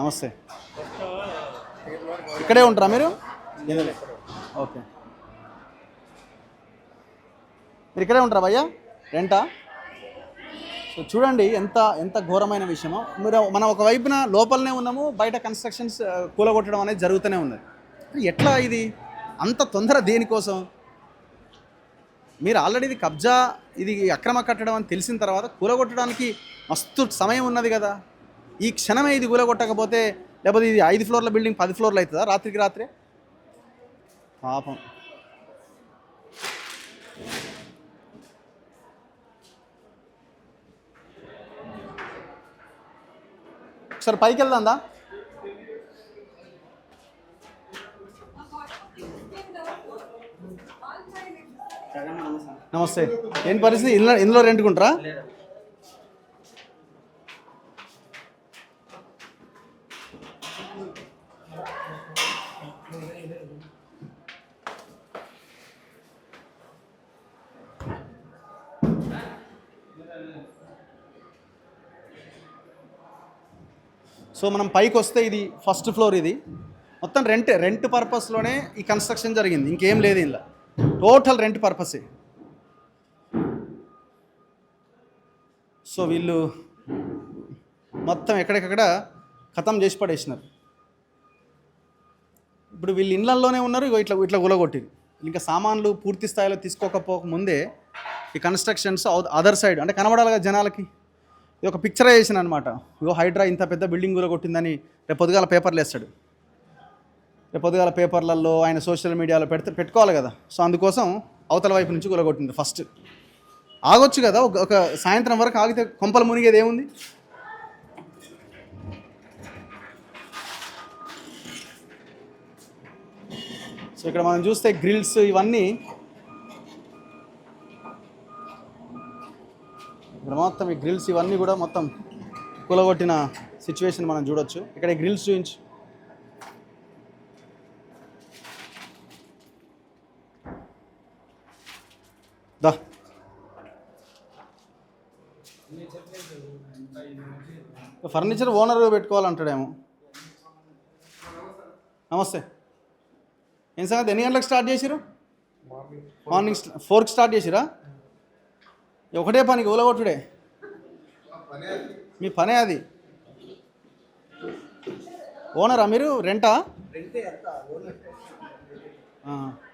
నమస్తే. ఇక్కడే ఉంటారా మీరు? ఓకే, మీరు ఇక్కడే ఉంటారా భయ్యా? రెంటా? సో చూడండి ఎంత ఎంత ఘోరమైన విషయమో. మనం ఒకవైపున లోపలనే ఉన్నాము, బయట కన్స్ట్రక్షన్స్ కూలగొట్టడం అనేది జరుగుతూనే ఉన్నది. ఎట్లా ఇది అంత తొందర దేనికోసం? మీరు ఆల్రెడీ ఇది కబ్జా, ఇది అక్రమ కట్టడం అని తెలిసిన తర్వాత కూలగొట్టడానికి మస్తు సమయం ఉన్నది కదా. ఈ క్షణమే ఇది కూలగొట్టకపోతే, లేకపోతే ఇది 5 ఫ్లోర్ల బిల్డింగ్ 10 ఫ్లోర్లు అవుతుందా రాత్రికి రాత్రే? పాపం. ఒకసారి పైకి వెళ్దాందా? నమస్తే. ఏంటి పరిస్థితి? ఇందులో రెంట్కుంటారా? సో మనం పైకి వస్తే ఇది ఫస్ట్ ఫ్లోర్. ఇది మొత్తం రెంట్ పర్పస్లోనే ఈ కన్స్ట్రక్షన్ జరిగింది, ఇంకేం లేదు ఇలా. Total rent పర్పసే. సో వీళ్ళు మొత్తం ఎక్కడికక్కడ ఖతం చేసి పడేసినారు. ఇప్పుడు వీళ్ళు ఇళ్ళల్లోనే ఉన్నారు, ఇట్లా ఇట్లా గులగొట్టిరు. ఇంకా సామాన్లు పూర్తి స్థాయిలో తీసుకోకపోక ముందే ఈ కన్స్ట్రక్షన్స్ అదర్ సైడ్ అంటే కనబడాలి కదా జనాలకి. ఇది ఒక పిక్చరైజేషన్ అనమాట. ఇగో హైడ్రా ఇంత పెద్ద బిల్డింగ్ గులగొట్టిందని రేపు పొద్దుగాల పేపర్లు వేస్తాడు. రేపు పొద్దుగాల పేపర్లలో ఆయన సోషల్ మీడియాలో పెట్టుకోవాలి కదా. సో అందుకోసం అవతల వైపు నుంచి గులగొట్టింది. ఫస్ట్ ఆగొచ్చు కదా, ఒక సాయంత్రం వరకు ఆగితే కొంపలు మునిగేది ఏముంది? సో ఇక్కడ మనం చూస్తే గ్రిల్స్ ఇవన్నీ ఇక్కడ మొత్తం ఈ గ్రిల్స్ ఇవన్నీ కూడా మొత్తం కూలగొట్టిన సిచ్యువేషన్ మనం చూడొచ్చు. ఇక్కడ ఈ గ్రిల్స్ చూపించు. దా ఫర్నిచర్ ఓనర్ పెట్టుకోవాలంటాడేమో. నమస్తే. ఏం సంగతి? ఎన్ని గంటలకు స్టార్ట్ చేసిరు? మార్నింగ్ 4కి స్టార్ట్ చేసిరా? ఒకటే పనికి ఊలగొట్టుడే మీ పనే అది. ఓనరా మీరు? రెంటా?